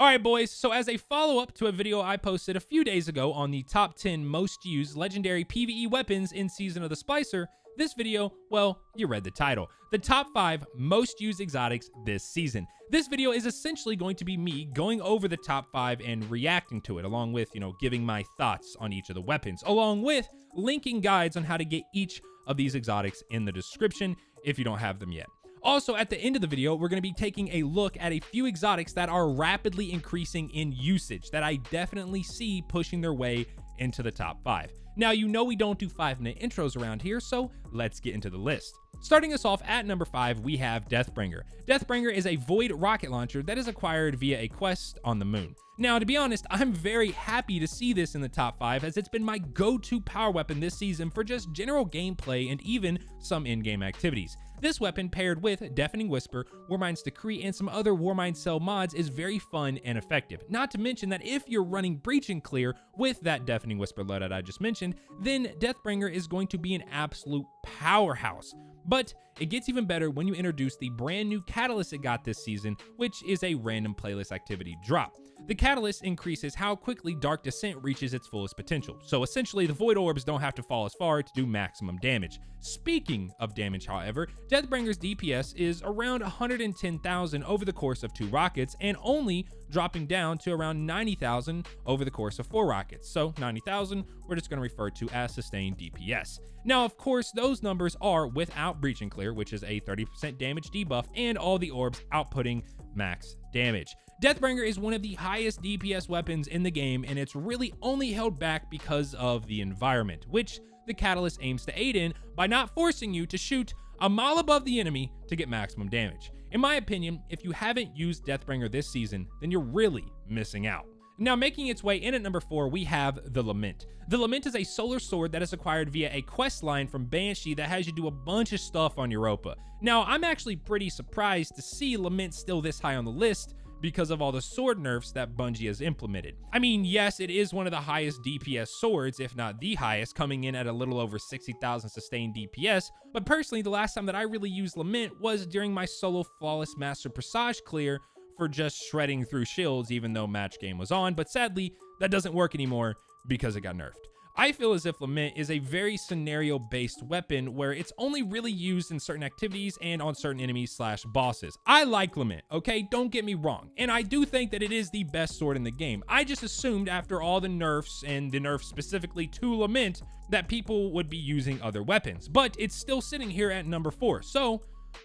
Alright boys, so as a follow-up to a video I posted a few days ago on the top 10 most used legendary PvE weapons in Season of the Splicer, this video, well, you read the title. The top 5 most used exotics this season. This video is essentially going to be me going over the top 5 and reacting to it, along with, giving my thoughts on each of the weapons, along with linking guides on how to get each of these exotics in the description if you don't have them yet. Also, at the end of the video, we're going to be taking a look at a few exotics that are rapidly increasing in usage that I definitely see pushing their way into the top 5. Now, we don't do 5-minute intros around here, so let's get into the list. Starting us off at number 5, we have DEATHBRINGER. DEATHBRINGER is a void rocket launcher that is acquired via a quest on the moon. Now, to be honest, I'm very happy to see this in the top 5 as it's been my go-to power weapon this season for just general gameplay and even some in-game activities. This weapon, paired with Deafening Whisper, Warmind's Decree, and some other Warmind Cell mods, is very fun and effective. Not to mention that if you're running Breach and Clear with that Deafening Whisper loadout I just mentioned, then DEATHBRINGER is going to be an absolute powerhouse. But it gets even better when you introduce the brand new catalyst it got this season, which is a random playlist activity drop. The catalyst increases how quickly Dark Descent reaches its fullest potential, so essentially the void orbs don't have to fall as far to do maximum damage. Speaking of damage, however, DEATHBRINGER's DPS is around 110,000 over the course of 2 rockets and only dropping down to around 90,000 over the course of 4 rockets, so 90,000 we're just going to refer to as sustained DPS. Now, of course, those numbers are without Breach and Clear, which is a 30% damage debuff, and all the orbs outputting max damage. DEATHBRINGER is one of the highest DPS weapons in the game, and it's really only held back because of the environment, which the catalyst aims to aid in by not forcing you to shoot a mile above the enemy to get maximum damage. In my opinion, if you haven't used DEATHBRINGER this season, then you're really missing out. Now, making its way in at number 4, we have the LAMENT. The LAMENT is a solar sword that is acquired via a quest line from Banshee that has you do a bunch of stuff on Europa. Now, I'm actually pretty surprised to see LAMENT still this high on the list because of all the sword nerfs that Bungie has implemented. I mean, yes, it is one of the highest DPS swords, if not the highest, coming in at a little over 60,000 sustained DPS, but personally, the last time that I really used LAMENT was during my solo Flawless Master Presage clear for just shredding through shields even though match game was on, but sadly, that doesn't work anymore because it got nerfed. I feel as if LAMENT is a very scenario-based weapon where it's only really used in certain activities and on certain enemies / bosses. I like LAMENT, okay? Don't get me wrong. And I do think that it is the best sword in the game. I just assumed after all the nerfs, and the nerfs specifically to LAMENT, that people would be using other weapons. But it's still sitting here at number 4, so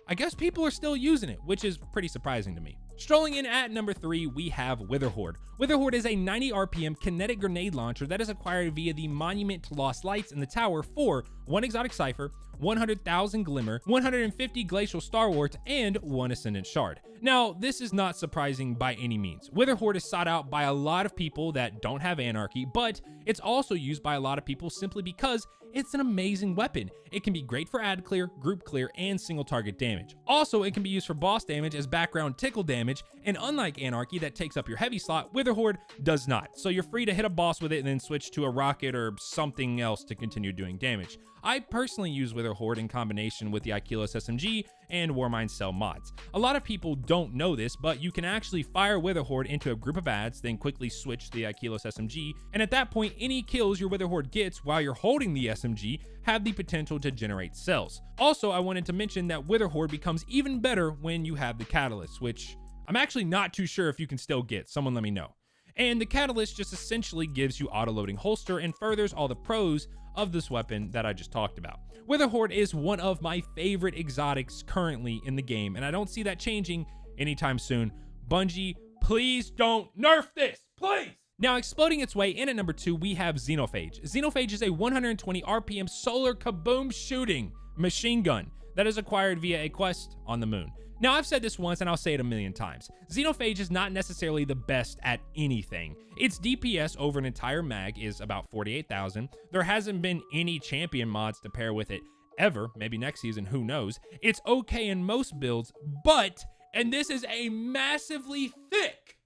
I guess people are still using it, which is pretty surprising to me. Strolling in at number 3, we have WITHERHOARDO. WITHERHOARDO is a 90 RPM kinetic grenade launcher that is acquired via the Monument to Lost Lights in the tower for 1 Exotic Cipher, 100,000 Glimmer, 150 Glacial Starwort, and 1 Ascendant Shard. Now, this is not surprising by any means. WITHERHOARDO is sought out by a lot of people that don't have Anarchy, but it's also used by a lot of people simply because it's an amazing weapon. It can be great for ad clear, group clear, and single target damage. Also, it can be used for boss damage as background tickle damage, and unlike Anarchy that takes up your heavy slot, WITHERHOARDO does not. So you're free to hit a boss with it and then switch to a rocket or something else to continue doing damage. I personally use WITHERHOARDO in combination with the Ikilos SMG and Warmind Cell mods. A lot of people don't know this, but you can actually fire WITHERHOARDO into a group of ads, then quickly switch to the Ikilos SMG, and at that point, any kills your WITHERHOARDO gets while you're holding the SMG have the potential to generate cells. Also, I wanted to mention that WITHERHOARDO becomes even better when you have the Catalyst, which I'm actually not too sure if you can still get. Someone let me know. And the Catalyst just essentially gives you auto-loading holster and furthers all the pros of this weapon that I just talked about. WITHERHOARDO is one of my favorite exotics currently in the game, and I don't see that changing anytime soon. Bungie, please don't nerf this, please! Now, exploding its way in at number 2, we have XENOPHAGE. XENOPHAGE is a 120 RPM solar kaboom shooting machine gun that is acquired via a quest on the moon. Now, I've said this once and I'll say it a million times. XENOPHAGE is not necessarily the best at anything. Its DPS over an entire mag is about 48,000. There hasn't been any champion mods to pair with it ever. Maybe next season, who knows. It's okay in most builds, but, and this is a massively thick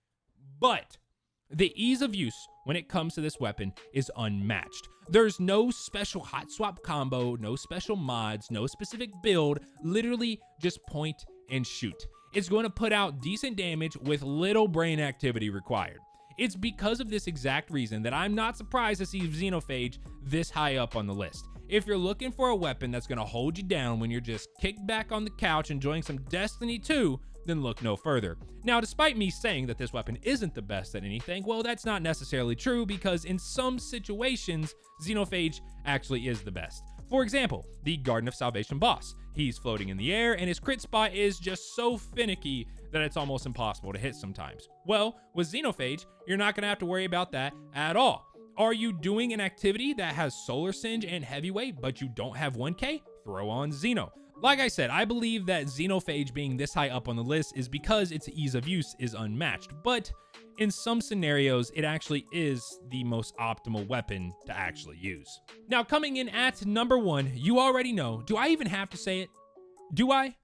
but, the ease of use when it comes to this weapon is unmatched. There's no special hot swap combo, no special mods, no specific build, literally just point and shoot. it's going to put out decent damage with little brain activity required. It's because of this exact reason that I'm not surprised to see XENOPHAGE this high up on the list. If you're looking for a weapon that's going to hold you down when you're just kicked back on the couch enjoying some Destiny 2, then look no further. Now, despite me saying that this weapon isn't the best at anything, well, that's not necessarily true, because in some situations, XENOPHAGE actually is the best. For example, the Garden of Salvation boss. He's floating in the air, and his crit spot is just so finicky that it's almost impossible to hit sometimes. Well, with XENOPHAGE, you're not going to have to worry about that at all. Are you doing an activity that has Solar Singe and Heavyweight, but you don't have 1K? Throw on Xeno. Like I said, I believe that XENOPHAGE being this high up on the list is because its ease of use is unmatched, but in some scenarios, it actually is the most optimal weapon to actually use. Now, coming in at number 1, you already know. Do I even have to say it? Do I?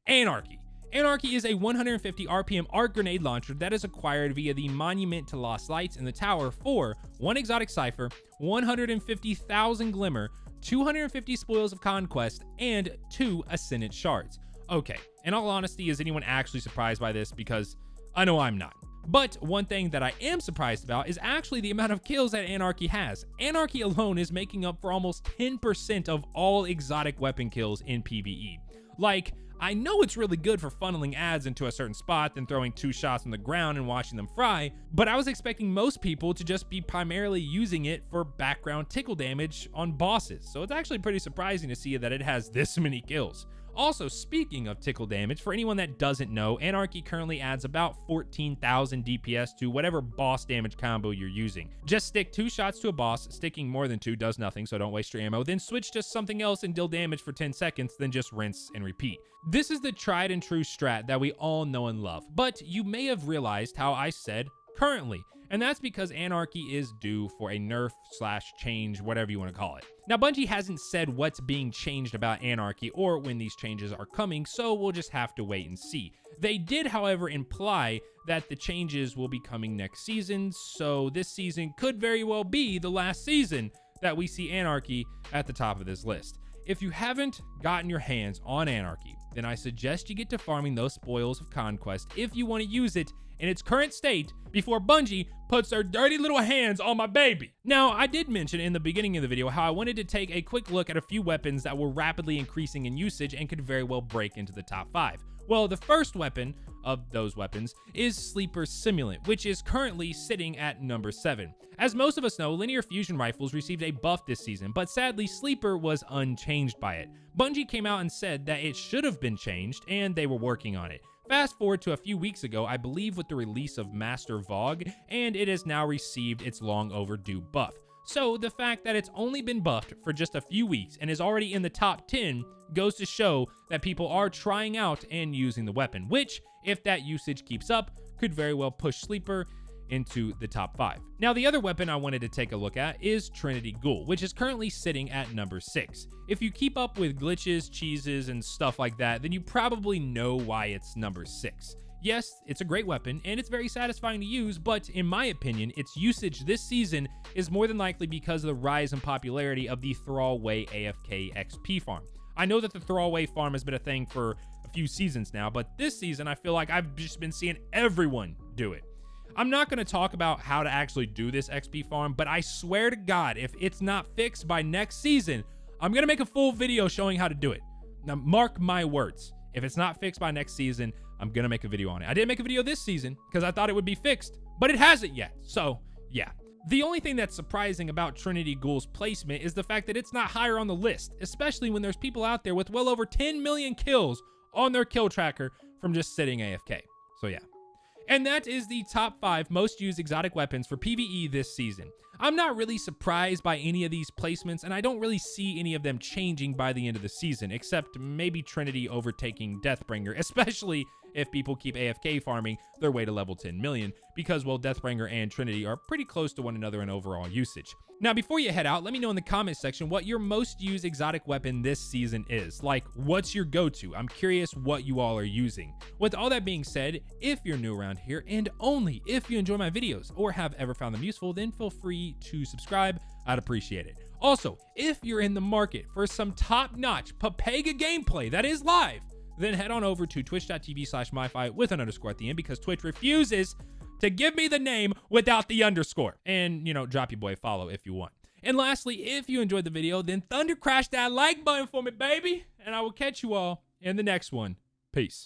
ANARCHY. ANARCHY is a 150 RPM arc grenade launcher that is acquired via the Monument to Lost Lights in the tower for 1 exotic cipher, 150,000 glimmer, 250 spoils of conquest, and 2 ascendant shards. Okay, in all honesty, is anyone actually surprised by this? Because I know I'm not. But one thing that I am surprised about is actually the amount of kills that ANARCHY has. ANARCHY alone is making up for almost 10% of all exotic weapon kills in PvE. Like, I know it's really good for funneling ads into a certain spot, then throwing 2 shots on the ground and watching them fry, but I was expecting most people to just be primarily using it for background tickle damage on bosses, so it's actually pretty surprising to see that it has this many kills. Also, speaking of tickle damage, for anyone that doesn't know, ANARCHY currently adds about 14,000 DPS to whatever boss damage combo you're using. Just stick 2 shots to a boss, sticking more than 2 does nothing, so don't waste your ammo, then switch to something else and deal damage for 10 seconds, then just rinse and repeat. This is the tried and true strat that we all know and love, but you may have realized how I said currently, and that's because ANARCHY is due for a nerf/change, whatever you want to call it. Now, Bungie hasn't said what's being changed about ANARCHY or when these changes are coming, so we'll just have to wait and see. They did, however, imply that the changes will be coming next season, so this season could very well be the last season that we see ANARCHY at the top of this list. If you haven't gotten your hands on ANARCHY, then I suggest you get to farming those spoils of conquest if you want to use it in its current state before Bungie puts their dirty little hands on my baby. Now, I did mention in the beginning of the video how I wanted to take a quick look at a few weapons that were rapidly increasing in usage and could very well break into the top 5. Well, the first weapon of those weapons is Sleeper Simulant, which is currently sitting at number 7. As most of us know, linear fusion rifles received a buff this season, but sadly, Sleeper was unchanged by it. Bungie came out and said that it should have been changed, and they were working on it. Fast forward to a few weeks ago, I believe with the release of Master Vogue, and it has now received its long overdue buff. So the fact that it's only been buffed for just a few weeks and is already in the top 10 goes to show that people are trying out and using the weapon, which, if that usage keeps up, could very well push Sleeper into the top 5. Now, the other weapon I wanted to take a look at is Trinity GHOUL, which is currently sitting at number 6. If you keep up with glitches, cheeses, and stuff like that, then you probably know why it's number 6. Yes, it's a great weapon, and it's very satisfying to use, but in my opinion, its usage this season is more than likely because of the rise in popularity of the Throwaway AFK XP farm. I know that the Throwaway farm has been a thing for a few seasons now, but this season I feel like I've just been seeing everyone do it. I'm not going to talk about how to actually do this XP farm, but I swear to God, if it's not fixed by next season, I'm going to make a full video showing how to do it. Now, mark my words. If it's not fixed by next season, I'm going to make a video on it. I didn't make a video this season because I thought it would be fixed, but it hasn't yet. So, yeah. The only thing that's surprising about Trinity GHOUL's placement is the fact that it's not higher on the list, especially when there's people out there with well over 10 million kills on their kill tracker from just sitting AFK. So, yeah. And that is the top 5 most used exotic weapons for PvE this season. I'm not really surprised by any of these placements, and I don't really see any of them changing by the end of the season, except maybe Trinity overtaking DEATHBRINGER, especially if people keep AFK farming their way to level 10 million, because, well, DEATHBRINGER and Trinity are pretty close to one another in overall usage. Now, before you head out, let me know in the comment section what your most used exotic weapon this season is. Like, what's your go-to? I'm curious what you all are using. With all that being said, if you're new around here, and only if you enjoy my videos or have ever found them useful, then feel free to subscribe. I'd appreciate it. Also, if you're in the market for some top-notch Papega gameplay that is live, then head on over to twitch.tv/myfi with an underscore at the end, because Twitch refuses to give me the name without the underscore. And, you know, drop your boy a follow if you want. And lastly, if you enjoyed the video, then thunder crash that like button for me, baby. And I will catch you all in the next one. Peace.